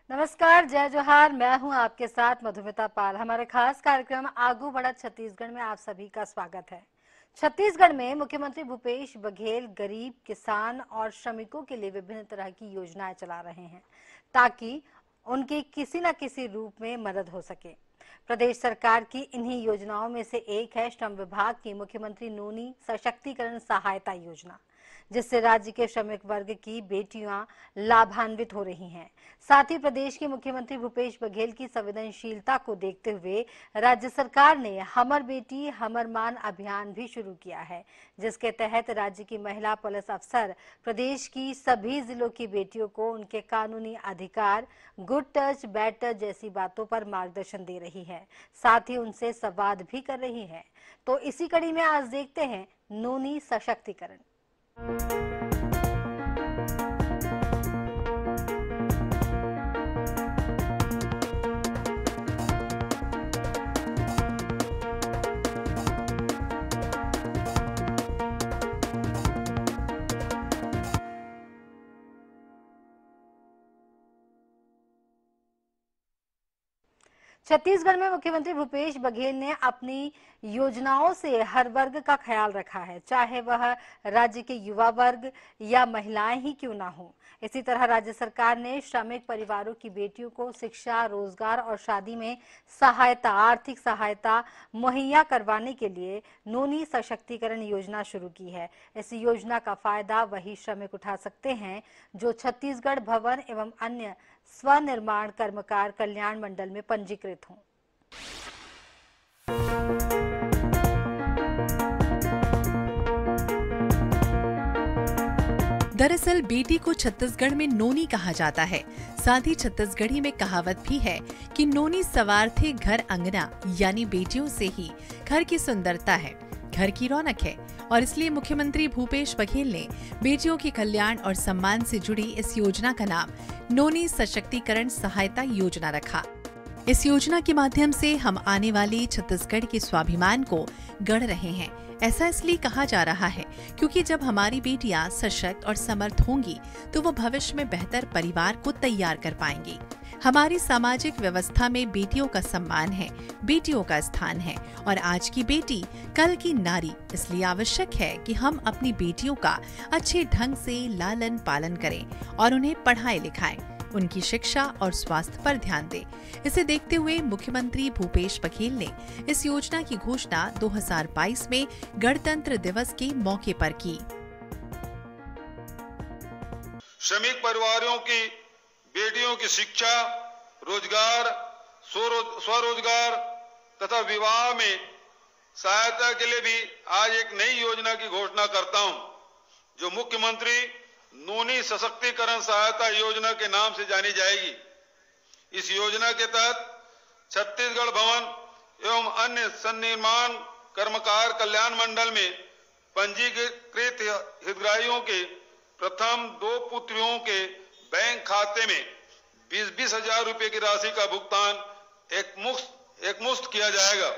नमस्कार, जय जोहार। मैं हूं आपके साथ मधुमिता पाल। हमारे खास कार्यक्रम आगू बढ़त छत्तीसगढ़ में आप सभी का स्वागत है। छत्तीसगढ़ में मुख्यमंत्री भूपेश बघेल गरीब, किसान और श्रमिकों के लिए विभिन्न तरह की योजनाएं चला रहे हैं ताकि उनकी किसी न किसी रूप में मदद हो सके। प्रदेश सरकार की इन्हीं योजनाओं में से एक है श्रम विभाग की मुख्यमंत्री नोनी सशक्तिकरण सहायता योजना, जिससे राज्य के श्रमिक वर्ग की बेटियां लाभान्वित हो रही हैं। साथ ही प्रदेश के मुख्यमंत्री भूपेश बघेल की संवेदनशीलता को देखते हुए राज्य सरकार ने हमर बेटी हमर मान अभियान भी शुरू किया है, जिसके तहत राज्य की महिला पुलिस अफसर प्रदेश की सभी जिलों की बेटियों को उनके कानूनी अधिकार, गुड टच बैड टच जैसी बातों पर मार्गदर्शन दे रही है, साथ ही उनसे संवाद भी कर रही है। तो इसी कड़ी में आज देखते हैं नोनी सशक्तिकरण। छत्तीसगढ़ में मुख्यमंत्री भूपेश बघेल ने अपनी योजनाओं से हर वर्ग का ख्याल रखा है, चाहे वह राज्य के युवा वर्ग या महिलाएं ही क्यों ना हो। इसी तरह राज्य सरकार ने श्रमिक परिवारों की बेटियों को शिक्षा, रोजगार और शादी में सहायता, आर्थिक सहायता मुहैया करवाने के लिए नोनी सशक्तिकरण योजना शुरू की है। इस योजना का फायदा वही श्रमिक उठा सकते हैं जो छत्तीसगढ़ भवन एवं अन्य स्वनिर्माण कर्मकार कल्याण मंडल में पंजीकृत हों। दरअसल बेटी को छत्तीसगढ़ में नोनी कहा जाता है। साथ ही छत्तीसगढ़ी में कहावत भी है कि नोनी सवार थे घर अंगना, यानी बेटियों से ही घर की सुंदरता है, घर की रौनक है। और इसलिए मुख्यमंत्री भूपेश बघेल ने बेटियों के कल्याण और सम्मान से जुड़ी इस योजना का नाम नोनी सशक्तिकरण सहायता योजना रखा। इस योजना के माध्यम से हम आने वाले छत्तीसगढ़ के स्वाभिमान को गढ़ रहे हैं। ऐसा इसलिए कहा जा रहा है क्योंकि जब हमारी बेटियां सशक्त और समर्थ होंगी तो वो भविष्य में बेहतर परिवार को तैयार कर पाएंगी। हमारी सामाजिक व्यवस्था में बेटियों का सम्मान है, बेटियों का स्थान है और आज की बेटी कल की नारी। इसलिए आवश्यक है कि हम अपनी बेटियों का अच्छे ढंग से लालन पालन करें और उन्हें पढ़ाएं लिखाएं, उनकी शिक्षा और स्वास्थ्य पर ध्यान दें। इसे देखते हुए मुख्यमंत्री भूपेश बघेल ने इस योजना की घोषणा 2022 में गणतंत्र दिवस के मौके पर की। श्रमिक परिवारों की बेटियों की शिक्षा, रोजगार, स्वरोजगार तथा विवाह में सहायता के लिए भी आज एक नई योजना की घोषणा करता हूं, जो मुख्यमंत्री नोनी सशक्तिकरण सहायता योजना के नाम से जानी जाएगी। इस योजना के तहत छत्तीसगढ़ भवन एवं अन्य सन्निर्माण कर्मकार कल्याण मंडल में पंजीकृत हितग्राहियों के प्रथम 2 पुत्रियों के बैंक खाते में 20-20 हजार रुपए की राशि का भुगतान एकमुश्त किया जाएगा।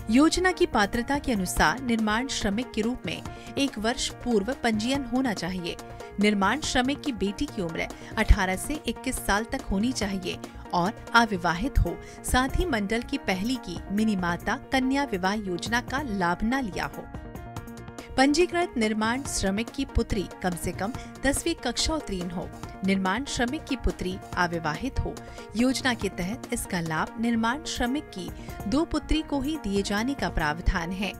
योजना की पात्रता के अनुसार निर्माण श्रमिक के रूप में 1 वर्ष पूर्व पंजीयन होना चाहिए। निर्माण श्रमिक की बेटी की उम्र 18 से 21 साल तक होनी चाहिए और अविवाहित हो। साथ ही मंडल की पहली की मिनी माता कन्या विवाह योजना का लाभ न लिया हो। पंजीकृत निर्माण श्रमिक की पुत्री कम से कम 10वीं कक्षा उत्तीर्ण हो। निर्माण श्रमिक की पुत्री अविवाहित हो। योजना के तहत इसका लाभ निर्माण श्रमिक की 2 पुत्री को ही दिए जाने का प्रावधान है।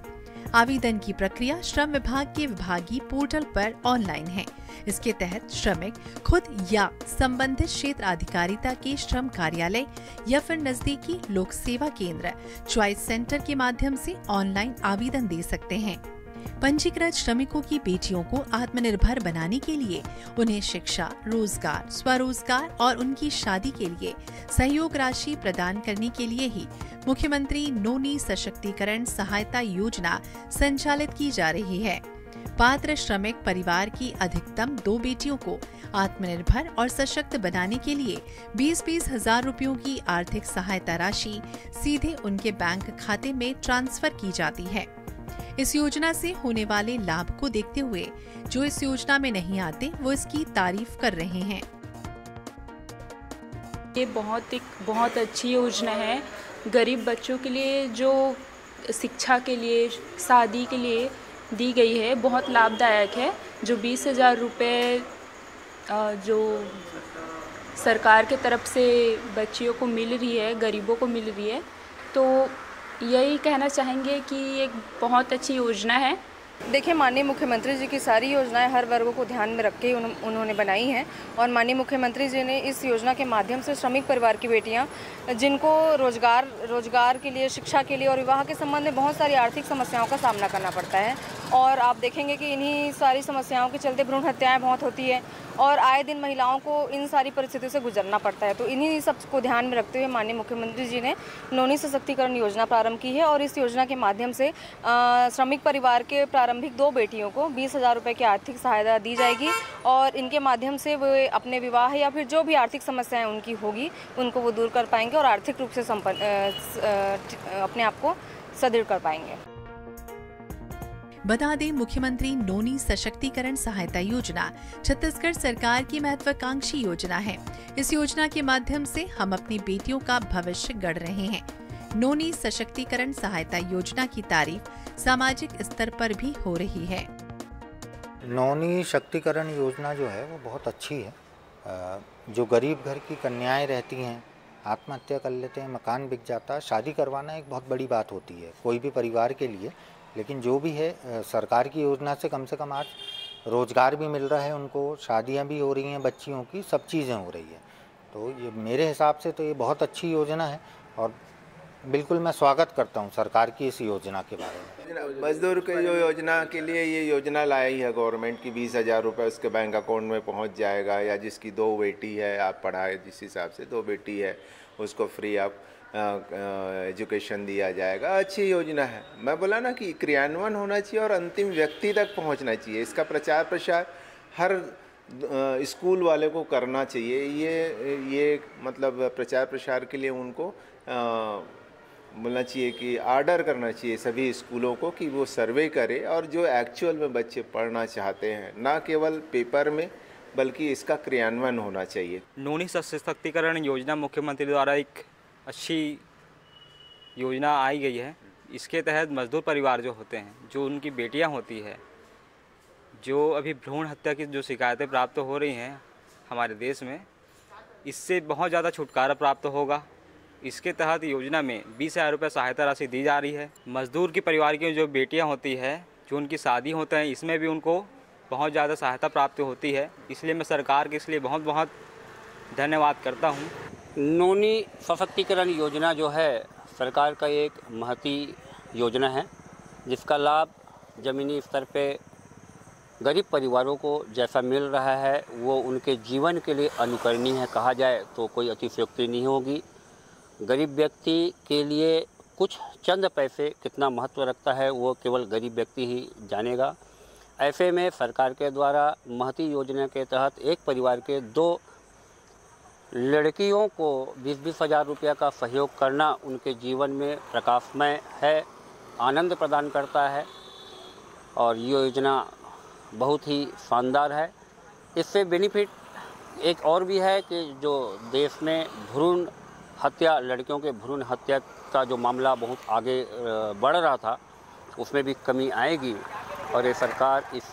आवेदन की प्रक्रिया श्रम विभाग के विभागीय पोर्टल पर ऑनलाइन है। इसके तहत श्रमिक खुद या संबंधित क्षेत्र अधिकारिता के श्रम कार्यालय या फिर नजदीकी लोक सेवा केंद्र चॉइस सेंटर के माध्यम से ऑनलाइन आवेदन दे सकते हैं। पंजीकृत श्रमिकों की बेटियों को आत्मनिर्भर बनाने के लिए उन्हें शिक्षा, रोजगार, स्वरोजगार और उनकी शादी के लिए सहयोग राशि प्रदान करने के लिए ही मुख्यमंत्री नोनी सशक्तिकरण सहायता योजना संचालित की जा रही है। पात्र श्रमिक परिवार की अधिकतम 2 बेटियों को आत्मनिर्भर और सशक्त बनाने के लिए 20-20 हजार रुपयों की आर्थिक सहायता राशि सीधे उनके बैंक खाते में ट्रांसफर की जाती है। इस योजना से होने वाले लाभ को देखते हुए जो इस योजना में नहीं आते वो इसकी तारीफ कर रहे हैं। ये बहुत अच्छी योजना है। गरीब बच्चों के लिए जो शिक्षा के लिए, शादी के लिए दी गई है, बहुत लाभदायक है। जो 20,000 रुपये जो सरकार के तरफ से बच्चियों को मिल रही है, गरीबों को मिल रही है, तो यही कहना चाहेंगे कि एक बहुत अच्छी योजना है। देखिए, माननीय मुख्यमंत्री जी की सारी योजनाएं हर वर्गों को ध्यान में रख के उन्होंने बनाई हैं और माननीय मुख्यमंत्री जी ने इस योजना के माध्यम से श्रमिक परिवार की बेटियां जिनको रोजगार के लिए, शिक्षा के लिए और विवाह के संबंध में बहुत सारी आर्थिक समस्याओं का सामना करना पड़ता है और आप देखेंगे कि इन्हीं सारी समस्याओं के चलते भ्रूण हत्याएं बहुत होती है और आए दिन महिलाओं को इन सारी परिस्थितियों से गुजरना पड़ता है। तो इन्हीं सब को ध्यान में रखते हुए माननीय मुख्यमंत्री जी ने नौनी सशक्तिकरण योजना प्रारंभ की है और इस योजना के माध्यम से श्रमिक परिवार के प्रारंभिक 2 बेटियों को 20,000 रुपये की आर्थिक सहायता दी जाएगी और इनके माध्यम से वे अपने विवाह या फिर जो भी आर्थिक समस्याएं उनकी होगी उनको वो दूर कर पाएंगे और आर्थिक रूप से अपने आप को सुदृढ़ कर पाएंगे। बता दें, मुख्यमंत्री नौनी सशक्तिकरण सहायता योजना छत्तीसगढ़ सरकार की महत्वाकांक्षी योजना है। इस योजना के माध्यम से हम अपनी बेटियों का भविष्य गढ़ रहे हैं। नौनी सशक्तिकरण सहायता योजना की तारीफ सामाजिक स्तर पर भी हो रही है। नौनी शक्तिकरण योजना जो है वो बहुत अच्छी है। जो गरीब घर की कन्याएं रहती हैं, आत्महत्या कर लेते हैं, मकान बिक जाता है, शादी करवाना एक बहुत बड़ी बात होती है कोई भी परिवार के लिए। लेकिन जो भी है, सरकार की योजना से कम आज रोज़गार भी मिल रहा है उनको, शादियां भी हो रही हैं बच्चियों की, सब चीज़ें हो रही हैं। तो ये मेरे हिसाब से तो ये बहुत अच्छी योजना है और बिल्कुल मैं स्वागत करता हूं सरकार की इस योजना के बारे में। मजदूर के जो योजना के लिए ये योजना लाई है गवर्नमेंट की, 20,000 रुपये उसके बैंक अकाउंट में पहुंच जाएगा, या जिसकी 2 बेटी है, आप पढ़ाए जिस हिसाब से 2 बेटी है उसको फ्री ऑफ एजुकेशन दिया जाएगा। अच्छी योजना है। मैं बोला ना कि क्रियान्वयन होना चाहिए और अंतिम व्यक्ति तक पहुंचना चाहिए। इसका प्रचार प्रसार हर स्कूल वाले को करना चाहिए। ये मतलब प्रचार प्रसार के लिए उनको बोलना चाहिए कि आर्डर करना चाहिए सभी स्कूलों को कि वो सर्वे करे और जो एक्चुअल में बच्चे पढ़ना चाहते हैं, ना केवल पेपर में, बल्कि इसका क्रियान्वयन होना चाहिए। नौनी सशक्तिकरण योजना मुख्यमंत्री द्वारा एक अच्छी योजना आई गई है। इसके तहत मजदूर परिवार जो होते हैं, जो उनकी बेटियां होती है, जो अभी भ्रूण हत्या की जो शिकायतें प्राप्त हो रही हैं हमारे देश में, इससे बहुत ज़्यादा छुटकारा प्राप्त होगा। इसके तहत योजना में 20,000 रुपये सहायता राशि दी जा रही है। मजदूर की परिवार की जो बेटियां होती है, जो उनकी शादी होते हैं, इसमें भी उनको बहुत ज़्यादा सहायता प्राप्त होती है। इसलिए मैं सरकार के इसलिए बहुत बहुत धन्यवाद करता हूँ। नौनी सशक्तिकरण योजना जो है सरकार का एक महती योजना है, जिसका लाभ ज़मीनी स्तर पे गरीब परिवारों को जैसा मिल रहा है वो उनके जीवन के लिए अनुकरणीय है कहा जाए तो कोई अतिशयोक्ति नहीं होगी। गरीब व्यक्ति के लिए कुछ चंद पैसे कितना महत्व रखता है वो केवल गरीब व्यक्ति ही जानेगा। ऐसे में सरकार के द्वारा महती योजना के तहत एक परिवार के 2 लड़कियों को 20-20 हज़ार रुपया का सहयोग करना उनके जीवन में प्रकाशमय है, आनंद प्रदान करता है और ये योजना बहुत ही शानदार है। इससे बेनिफिट एक और भी है कि जो देश में भ्रूण हत्या, लड़कियों के भ्रूण हत्या का जो मामला बहुत आगे बढ़ रहा था, उसमें भी कमी आएगी और ये सरकार इस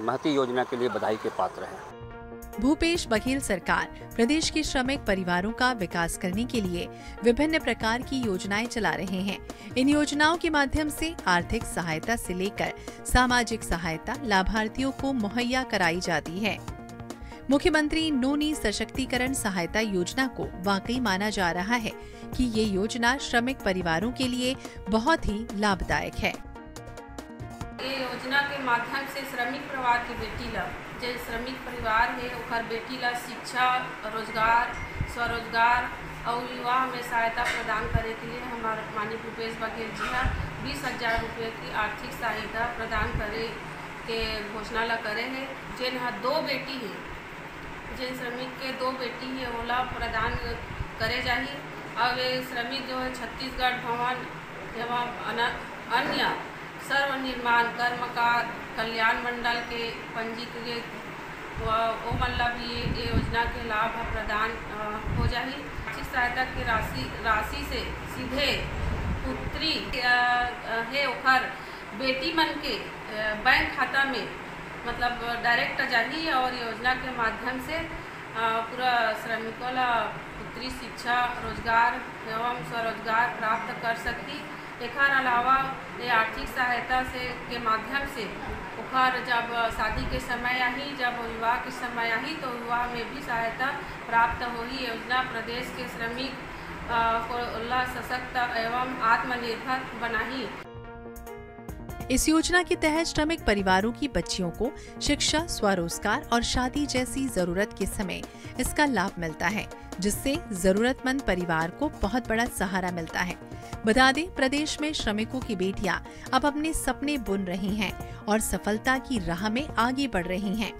महती योजना के लिए बधाई के पात्र है। भूपेश बघेल सरकार प्रदेश के श्रमिक परिवारों का विकास करने के लिए विभिन्न प्रकार की योजनाएं चला रहे हैं। इन योजनाओं के माध्यम से आर्थिक सहायता से लेकर सामाजिक सहायता लाभार्थियों को मुहैया कराई जाती है। मुख्यमंत्री नौनी सशक्तिकरण सहायता योजना को वाकई माना जा रहा है कि ये योजना श्रमिक परिवारों के लिए बहुत ही लाभदायक है। ये योजना के माध्यम से श्रमिक परिवार की बेटी ला, जो श्रमिक परिवार है ओकर बेटी ला शिक्षा, रोजगार, स्वरोजगार और विवाह में सहायता प्रदान करे के लिए हमारे माननीय भूपेश बघेल जी 20,000 रुपये की आर्थिक सहायता प्रदान करे के घोषणा ला करे है। जिन 2 बेटी है, जिन श्रमिक के 2 बेटी है ओला प्रदान करे जाही। अब ये श्रमिक जो है छत्तीसगढ़ भवन एवं अन्य सर्व निर्माण कर्मकार कल्याण मंडल के पंजीकृत वो मतलब ये योजना के लाभ प्रदान हो जाही। आर्थिक सहायता के राशि से सीधे पुत्री है ओकर बेटी मन के बैंक खाता में मतलब डायरेक्ट जाही और योजना के माध्यम से पूरा श्रमिकों ला पुत्री शिक्षा रोजगार एवं स्वरोजगार प्राप्त कर सकती। एकर अलावा ये आर्थिक सहायता से के माध्यम से ओकर जब शादी के समय आई, जब विवाह के समय आई तो विवाह में भी सहायता प्राप्त होगी। योजना प्रदेश के श्रमिक को सशक्त एवं आत्मनिर्भर बनाही। इस योजना के तहत श्रमिक परिवारों की बच्चियों को शिक्षा, स्वरोजगार और शादी जैसी जरूरत के समय इसका लाभ मिलता है, जिससे जरूरतमंद परिवार को बहुत बड़ा सहारा मिलता है। बता दें, प्रदेश में श्रमिकों की बेटियां अब अपने सपने बुन रही हैं और सफलता की राह में आगे बढ़ रही हैं।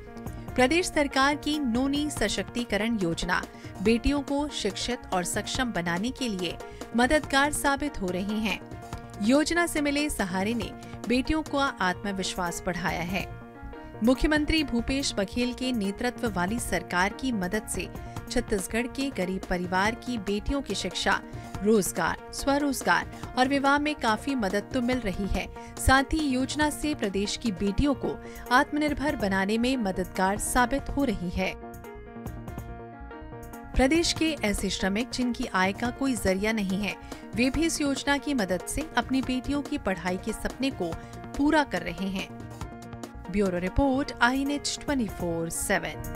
प्रदेश सरकार की नोनी सशक्तिकरण योजना बेटियों को शिक्षित और सक्षम बनाने के लिए मददगार साबित हो रही है। योजना से मिले सहारे ने बेटियों का आत्मविश्वास बढ़ाया है। मुख्यमंत्री भूपेश बघेल के नेतृत्व वाली सरकार की मदद से छत्तीसगढ़ के गरीब परिवार की बेटियों की शिक्षा, रोजगार, स्वरोजगार और विवाह में काफी मदद तो मिल रही है। साथ ही योजना से प्रदेश की बेटियों को आत्मनिर्भर बनाने में मददगार साबित हो रही है। प्रदेश के ऐसे श्रमिक जिनकी आय का कोई जरिया नहीं है, वे भी इस योजना की मदद से अपनी बेटियों की पढ़ाई के सपने को पूरा कर रहे हैं। Bureau report, INH 24/7।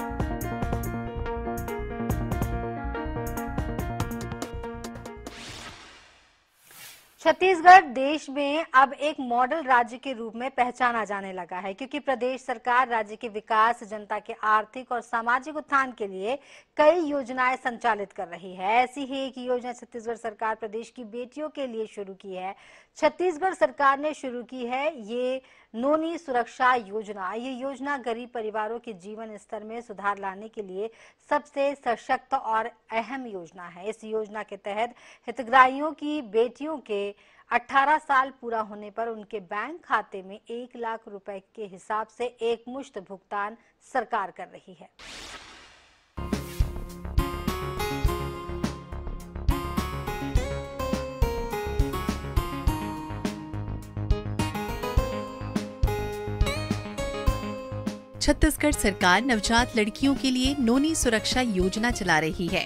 छत्तीसगढ़ देश में अब एक मॉडल राज्य के रूप में पहचाना जाने लगा है, क्योंकि प्रदेश सरकार राज्य के विकास, जनता के आर्थिक और सामाजिक उत्थान के लिए कई योजनाएं संचालित कर रही है। ऐसी ही एक योजना छत्तीसगढ़ सरकार प्रदेश की बेटियों के लिए शुरू की है। छत्तीसगढ़ सरकार ने शुरू की है ये नोनी सुरक्षा योजना। ये योजना गरीब परिवारों के जीवन स्तर में सुधार लाने के लिए सबसे सशक्त और अहम योजना है। इस योजना के तहत हितग्राहियों की बेटियों के 18 साल पूरा होने पर उनके बैंक खाते में 1 लाख रुपए के हिसाब से एक मुश्त भुगतान सरकार कर रही है। छत्तीसगढ़ सरकार नवजात लड़कियों के लिए नोनी सुरक्षा योजना चला रही है।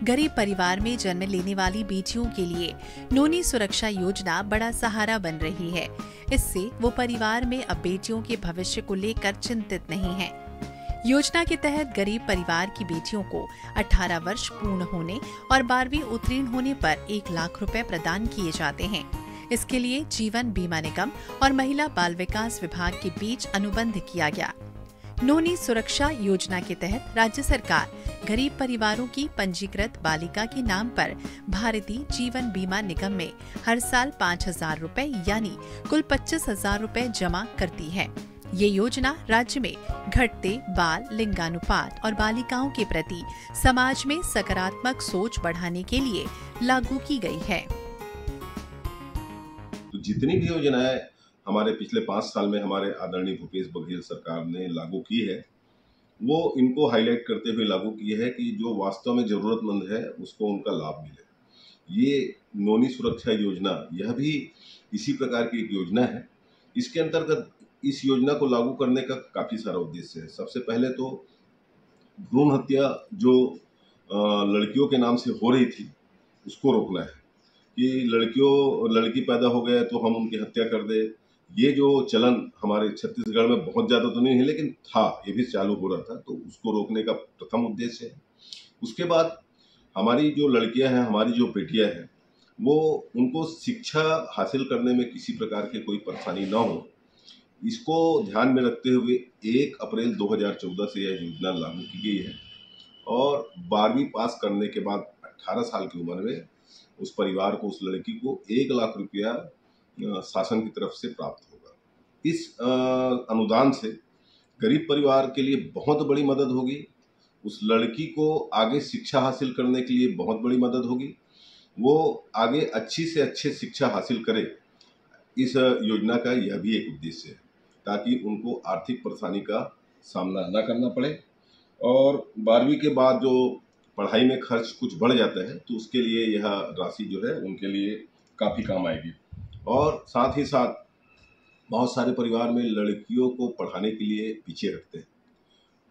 गरीब परिवार में जन्म लेने वाली बेटियों के लिए नोनी सुरक्षा योजना बड़ा सहारा बन रही है। इससे वो परिवार में अब बेटियों के भविष्य को लेकर चिंतित नहीं है। योजना के तहत गरीब परिवार की बेटियों को 18 वर्ष पूर्ण होने और 12वीं उत्तीर्ण होने पर 1 लाख रुपए प्रदान किए जाते हैं। इसके लिए जीवन बीमा निगम और महिला बाल विकास विभाग के बीच अनुबंध किया गया। नोनी सुरक्षा योजना के तहत राज्य सरकार गरीब परिवारों की पंजीकृत बालिका के नाम पर भारतीय जीवन बीमा निगम में हर साल 5,000 रुपए यानी कुल 25,000 रुपए जमा करती है। ये योजना राज्य में घटते बाल लिंगानुपात और बालिकाओं के प्रति समाज में सकारात्मक सोच बढ़ाने के लिए लागू की गई है। तो जितनी भी योजनाएं हमारे पिछले 5 साल में हमारे आदरणीय भूपेश बघेल सरकार ने लागू की है, वो इनको हाईलाइट करते हुए लागू की है कि जो वास्तव में जरूरतमंद है उसको उनका लाभ मिले। ये नोनी सुरक्षा योजना यह भी इसी प्रकार की एक योजना है। इसके अंतर्गत इस योजना को लागू करने का काफी सारा उद्देश्य है। सबसे पहले तो भ्रूण हत्या जो लड़कियों के नाम से हो रही थी उसको रोकना है कि लड़की पैदा हो गया तो हम उनकी हत्या कर दे। ये जो चलन हमारे छत्तीसगढ़ में बहुत ज़्यादा तो नहीं है लेकिन था, ये भी चालू हो रहा था, तो उसको रोकने का प्रथम उद्देश्य है। उसके बाद हमारी जो लड़कियां हैं, हमारी जो बेटियां हैं, वो उनको शिक्षा हासिल करने में किसी प्रकार की कोई परेशानी ना हो, इसको ध्यान में रखते हुए 1 अप्रैल 2014 से यह योजना लागू की गई है। और 12वीं पास करने के बाद 18 साल की उम्र में उस परिवार को, उस लड़की को 1 लाख रुपया शासन की तरफ से प्राप्त होगा। इस अनुदान से गरीब परिवार के लिए बहुत बड़ी मदद होगी। उस लड़की को आगे शिक्षा हासिल करने के लिए बहुत बड़ी मदद होगी। वो आगे अच्छी से अच्छी शिक्षा हासिल करे, इस योजना का यह भी एक उद्देश्य है, ताकि उनको आर्थिक परेशानी का सामना न करना पड़े। और 12वीं के बाद जो पढ़ाई में खर्च कुछ बढ़ जाता है, तो उसके लिए यह राशि जो है उनके लिए काफ़ी काम आएगी। और साथ ही साथ बहुत सारे परिवार में लड़कियों को पढ़ाने के लिए पीछे रखते हैं,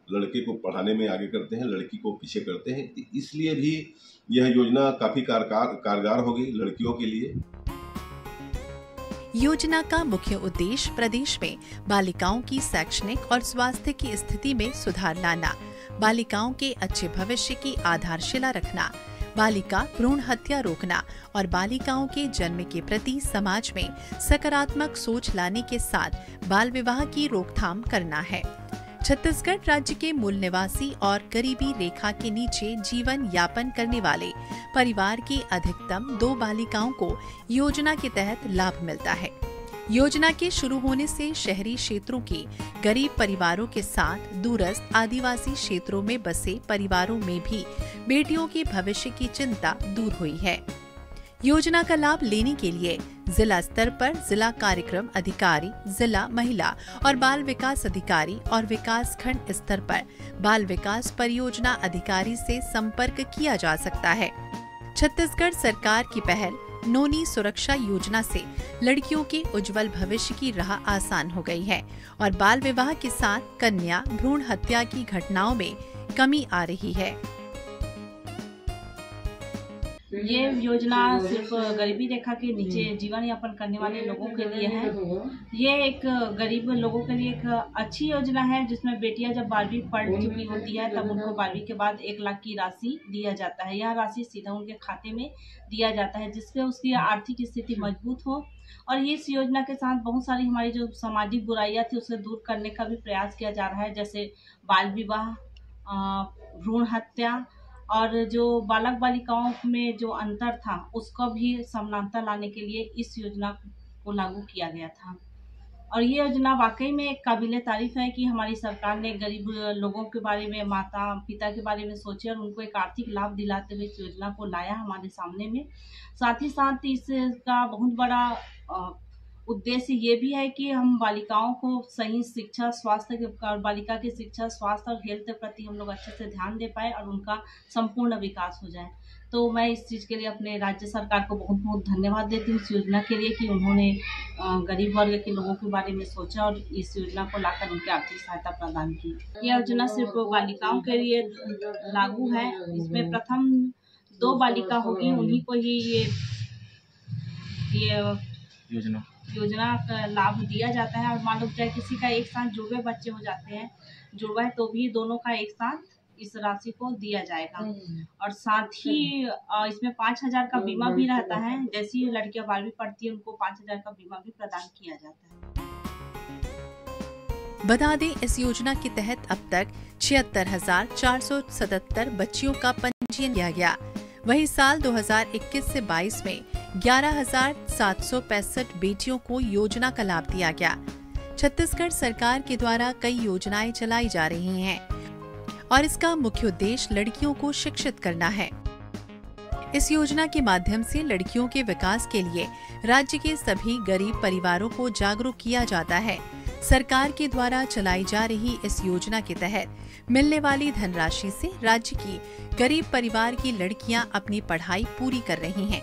लड़के को पढ़ाने में आगे करते हैं, लड़की को पीछे करते हैं। इसलिए भी यह योजना काफ़ी कारगर होगी लड़कियों के लिए। योजना का मुख्य उद्देश्य प्रदेश में बालिकाओं की शैक्षणिक और स्वास्थ्य की स्थिति में सुधार लाना, बालिकाओं के अच्छे भविष्य की आधारशिला रखना, बालिका भ्रूण हत्या रोकना और बालिकाओं के जन्म के प्रति समाज में सकारात्मक सोच लाने के साथ बाल विवाह की रोकथाम करना है। छत्तीसगढ़ राज्य के मूल निवासी और गरीबी रेखा के नीचे जीवन यापन करने वाले परिवार की अधिकतम 2 बालिकाओं को योजना के तहत लाभ मिलता है। योजना के शुरू होने से शहरी क्षेत्रों के गरीब परिवारों के साथ दूरस्थ आदिवासी क्षेत्रों में बसे परिवारों में भी बेटियों के भविष्य की चिंता दूर हुई है। योजना का लाभ लेने के लिए जिला स्तर पर जिला कार्यक्रम अधिकारी, जिला महिला और बाल विकास अधिकारी और विकास खंड स्तर पर बाल विकास परियोजना अधिकारी से संपर्क किया जा सकता है। छत्तीसगढ़ सरकार की पहल नोनी सुरक्षा योजना से लड़कियों के उज्जवल भविष्य की राह आसान हो गई है और बाल विवाह के साथ कन्या भ्रूण हत्या की घटनाओं में कमी आ रही है। ये योजना सिर्फ गरीबी रेखा के नीचे जीवन यापन करने वाले लोगों के लिए है। ये एक गरीब लोगों के लिए एक अच्छी योजना है, जिसमें बेटियां जब 12वीं पढ़ चुकी होती है तब उनको 12वीं के बाद 1 लाख की राशि दिया जाता है। यह राशि सीधा उनके खाते में दिया जाता है, जिससे उसकी आर्थिक स्थिति मजबूत हो। और इस योजना के साथ बहुत सारी हमारी जो सामाजिक बुराइयां थी उसे दूर करने का भी प्रयास किया जा रहा है, जैसे बाल विवाह, भ्रूण हत्या और जो बालक बालिकाओं में जो अंतर था उसको भी समानता लाने के लिए इस योजना को लागू किया गया था। और ये योजना वाकई में एक काबिले तारीफ है कि हमारी सरकार ने गरीब लोगों के बारे में, माता पिता के बारे में सोचे और उनको एक आर्थिक लाभ दिलाते हुए इस योजना को लाया हमारे सामने में। साथ ही साथ इसका बहुत बड़ा उद्देश्य ये भी है कि हम बालिकाओं को सही शिक्षा, स्वास्थ्य के, बालिका की शिक्षा, स्वास्थ्य और हेल्थ के प्रति हम लोग अच्छे से ध्यान दे पाए और उनका संपूर्ण विकास हो जाए। तो मैं इस चीज़ के लिए अपने राज्य सरकार को बहुत बहुत धन्यवाद देती हूँ इस योजना के लिए कि उन्होंने गरीब वर्ग के लोगों के बारे में सोचा और इस योजना को लाकर उनकी आर्थिक सहायता प्रदान की। यह योजना सिर्फ बालिकाओं के लिए लागू है। इसमें प्रथम 2 बालिका होगी, उन्हीं को ही ये योजना का लाभ दिया जाता है। और मान लो चाहे किसी का एक साथ जुड़वे बच्चे हो जाते हैं, जुड़वा है, तो भी दोनों का एक साथ इस राशि को दिया जाएगा। और साथ ही इसमें 5,000 का बीमा भी रहता है। जैसी लड़कियां 12वीं पढ़ती है उनको 5,000 का बीमा भी प्रदान किया जाता है। बता दें, इस योजना के तहत अब तक 76,477 बच्चियों का पंजीयन किया गया। वहीं साल 2021 से 22 में 11,765 बेटियों को योजना का लाभ दिया गया। छत्तीसगढ़ सरकार के द्वारा कई योजनाएं चलाई जा रही हैं और इसका मुख्य उद्देश्य लड़कियों को शिक्षित करना है। इस योजना के माध्यम से लड़कियों के विकास के लिए राज्य के सभी गरीब परिवारों को जागरूक किया जाता है। सरकार के द्वारा चलाई जा रही इस योजना के तहत मिलने वाली धनराशि से राज्य की गरीब परिवार की लड़कियां अपनी पढ़ाई पूरी कर रही हैं।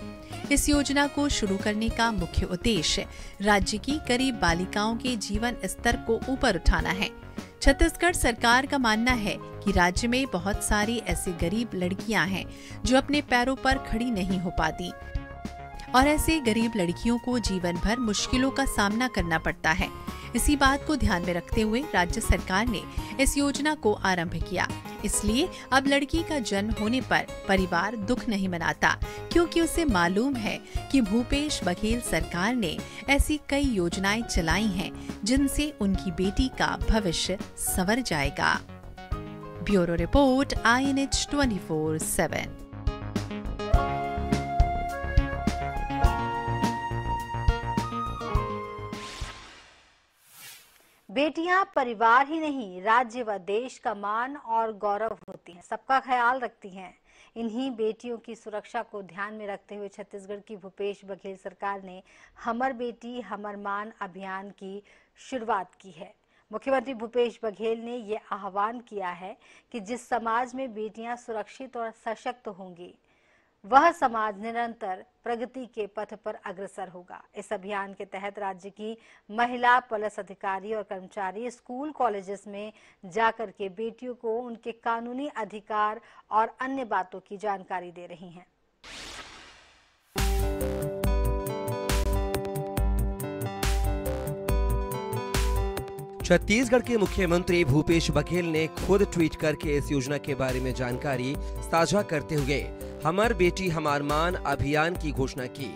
इस योजना को शुरू करने का मुख्य उद्देश्य राज्य की गरीब बालिकाओं के जीवन स्तर को ऊपर उठाना है। छत्तीसगढ़ सरकार का मानना है कि राज्य में बहुत सारी ऐसी गरीब लड़कियां हैं जो अपने पैरों पर खड़ी नहीं हो पाती और ऐसे गरीब लड़कियों को जीवन भर मुश्किलों का सामना करना पड़ता है। इसी बात को ध्यान में रखते हुए राज्य सरकार ने इस योजना को आरंभ किया। इसलिए अब लड़की का जन्म होने पर परिवार दुख नहीं मनाता, क्योंकि उसे मालूम है कि भूपेश बघेल सरकार ने ऐसी कई योजनाएं चलाई हैं जिनसे उनकी बेटी का भविष्य संवर जाएगा। Bureau report, INH 24/7। बेटियां परिवार ही नहीं, राज्य व देश का मान और गौरव होती हैं, सबका ख्याल रखती हैं। इन्हीं बेटियों की सुरक्षा को ध्यान में रखते हुए छत्तीसगढ़ की भूपेश बघेल सरकार ने हमर बेटी हमर मान अभियान की शुरुआत की है। मुख्यमंत्री भूपेश बघेल ने ये आह्वान किया है कि जिस समाज में बेटियां सुरक्षित और सशक्त होंगी, वह समाज निरंतर प्रगति के पथ पर अग्रसर होगा। इस अभियान के तहत राज्य की महिला पुलिस अधिकारी और कर्मचारी स्कूल कॉलेजेस में जाकर के बेटियों को उनके कानूनी अधिकार और अन्य बातों की जानकारी दे रही हैं। छत्तीसगढ़ के मुख्यमंत्री भूपेश बघेल ने खुद ट्वीट करके इस योजना के बारे में जानकारी साझा करते हुए हमर बेटी हमार मान अभियान की घोषणा की।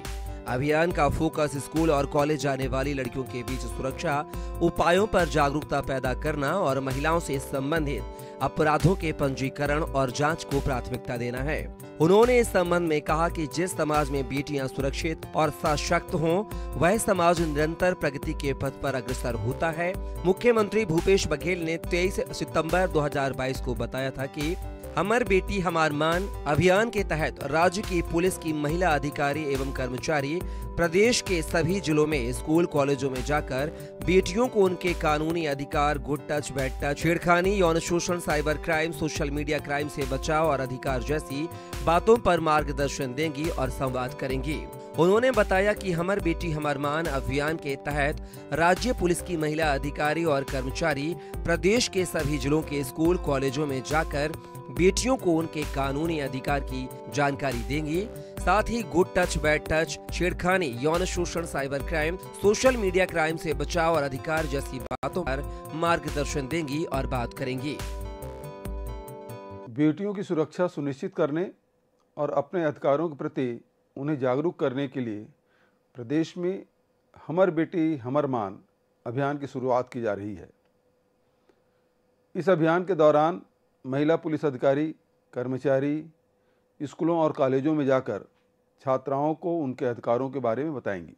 अभियान का फोकस स्कूल और कॉलेज जाने वाली लड़कियों के बीच सुरक्षा उपायों पर जागरूकता पैदा करना और महिलाओं से संबंधित अपराधों के पंजीकरण और जांच को प्राथमिकता देना है। उन्होंने इस संबंध में कहा कि जिस समाज में बेटियां सुरक्षित और सशक्त हों, वह समाज निरंतर प्रगति के पथ पर अग्रसर होता है। मुख्यमंत्री भूपेश बघेल ने 23 सितंबर 2022 को बताया था कि हमर बेटी हमार मान अभियान के तहत राज्य की पुलिस की महिला अधिकारी एवं कर्मचारी प्रदेश के सभी जिलों में स्कूल कॉलेजों में जाकर बेटियों को उनके कानूनी अधिकार, गुड टच, बैड टच, छेड़खानी, यौन शोषण, cyber crime, social media crime से बचाव और अधिकार जैसी बातों पर मार्गदर्शन देंगी और संवाद करेंगी। उन्होंने बताया कि हमर बेटी हमर मान अभियान के तहत राज्य पुलिस की महिला अधिकारी और कर्मचारी प्रदेश के सभी जिलों के स्कूल कॉलेजों में जाकर बेटियों को उनके कानूनी अधिकार की जानकारी देंगी। साथ ही गुड टच, बैड टच, छेड़खानी, यौन शोषण, cyber crime, social media crime से बचाव और अधिकार जैसी बातों पर मार्गदर्शन देंगी और बात करेंगी। बेटियों की सुरक्षा सुनिश्चित करने और अपने अधिकारों के प्रति उन्हें जागरूक करने के लिए प्रदेश में हमर बेटी हमर मान अभियान की शुरुआत की जा रही है। इस अभियान के दौरान महिला पुलिस अधिकारी, कर्मचारी स्कूलों और कॉलेजों में जाकर छात्राओं को उनके अधिकारों के बारे में बताएंगी।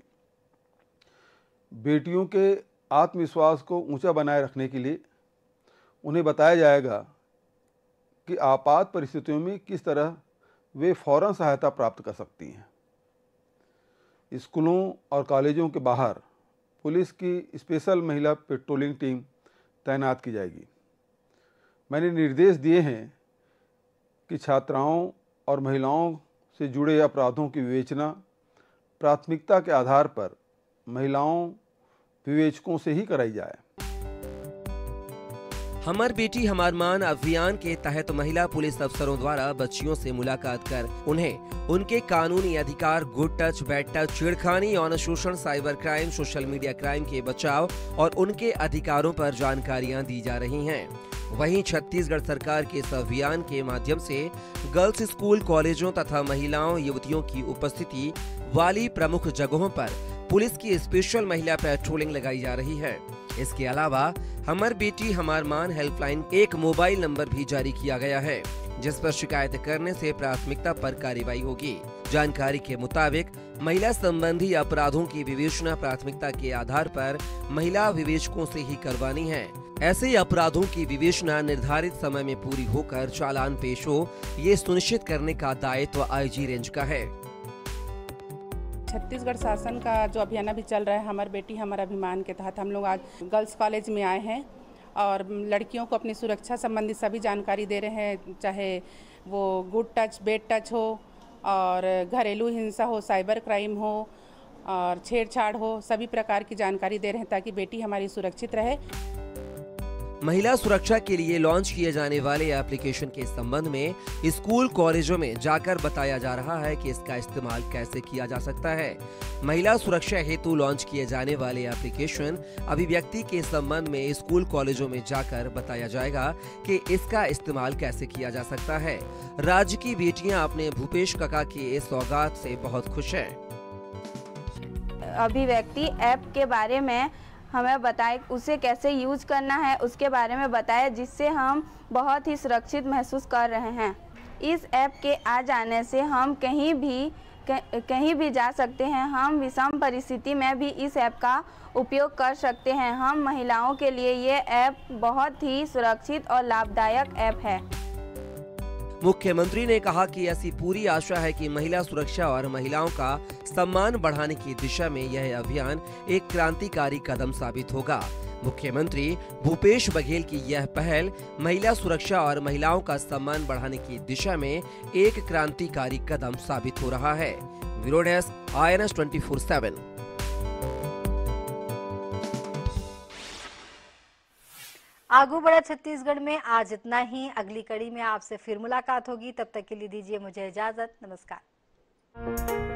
बेटियों के आत्मविश्वास को ऊंचा बनाए रखने के लिए उन्हें बताया जाएगा कि आपात परिस्थितियों में किस तरह वे फौरन सहायता प्राप्त कर सकती हैं। स्कूलों और कॉलेजों के बाहर पुलिस की स्पेशल महिला पेट्रोलिंग टीम तैनात की जाएगी। मैंने निर्देश दिए हैं कि छात्राओं और महिलाओं से जुड़े अपराधों की विवेचना प्राथमिकता के आधार पर महिलाओं विवेचकों से ही कराई जाए। हमर बेटी हमार मान अभियान के तहत महिला पुलिस अफसरों द्वारा बच्चियों से मुलाकात कर उन्हें उनके कानूनी अधिकार, गुड टच, बैड टच, छेड़खानी, यौन शोषण, cyber crime, social media crime के बचाव और उनके अधिकारों पर जानकारियां दी जा रही हैं। वहीं छत्तीसगढ़ सरकार के इस अभियान के माध्यम से गर्ल्स स्कूल, कॉलेजों तथा महिलाओं युवतियों की उपस्थिति वाली प्रमुख जगहों पर पुलिस की स्पेशल महिला पेट्रोलिंग लगाई जा रही है। इसके अलावा हमर बेटी हमार मान हेल्पलाइन एक मोबाइल नंबर भी जारी किया गया है, जिस पर शिकायत करने से प्राथमिकता पर कार्रवाई होगी। जानकारी के मुताबिक महिला संबंधी अपराधों की विवेचना प्राथमिकता के आधार पर महिला विवेचकों से ही करवानी है। ऐसे अपराधों की विवेचना निर्धारित समय में पूरी होकर चालान पेश हो, ये सुनिश्चित करने का दायित्व आईजी रेंज का है। छत्तीसगढ़ शासन का जो अभियान अभी चल रहा है हमर बेटी हमर अभिमान के तहत हम लोग आज गर्ल्स कॉलेज में आए हैं और लड़कियों को अपनी सुरक्षा संबंधी सभी जानकारी दे रहे हैं, चाहे वो गुड टच, बैड टच हो और घरेलू हिंसा हो, साइबर क्राइम हो और छेड़छाड़ हो, सभी प्रकार की जानकारी दे रहे हैं ताकि बेटी हमारी सुरक्षित रहे। महिला सुरक्षा के लिए लॉन्च किए जाने वाले एप्लीकेशन के संबंध में स्कूल कॉलेजों में जाकर बताया जा रहा है कि इसका इस्तेमाल कैसे किया जा सकता है। महिला सुरक्षा हेतु लॉन्च किए जाने वाले एप्लीकेशन अभिव्यक्ति के संबंध में स्कूल कॉलेजों में जाकर बताया जाएगा कि इसका इस्तेमाल कैसे किया जा सकता है। राज्य की बेटियां अपने भूपेश काका की इस सौगात से बहुत खुश हैं। अभिव्यक्ति ऐप के बारे में हमें बताए, उसे कैसे यूज करना है उसके बारे में बताया, जिससे हम बहुत ही सुरक्षित महसूस कर रहे हैं। इस ऐप के आ जाने से हम कहीं भी कहीं भी जा सकते हैं। हम विषम परिस्थिति में भी इस ऐप का उपयोग कर सकते हैं। हम महिलाओं के लिए ये ऐप बहुत ही सुरक्षित और लाभदायक ऐप है। मुख्यमंत्री ने कहा कि ऐसी पूरी आशा है कि महिला सुरक्षा और महिलाओं का सम्मान बढ़ाने की दिशा में यह अभियान एक क्रांतिकारी कदम साबित होगा। मुख्यमंत्री भूपेश बघेल की यह पहल महिला सुरक्षा और महिलाओं का सम्मान बढ़ाने की दिशा में एक क्रांतिकारी कदम साबित हो रहा है। Bureau desk INS 24/7। आगू बढ़ा छत्तीसगढ़ में आज इतना ही। अगली कड़ी में आपसे फिर मुलाकात होगी। तब तक के लिए दीजिए मुझे इजाजत। नमस्कार।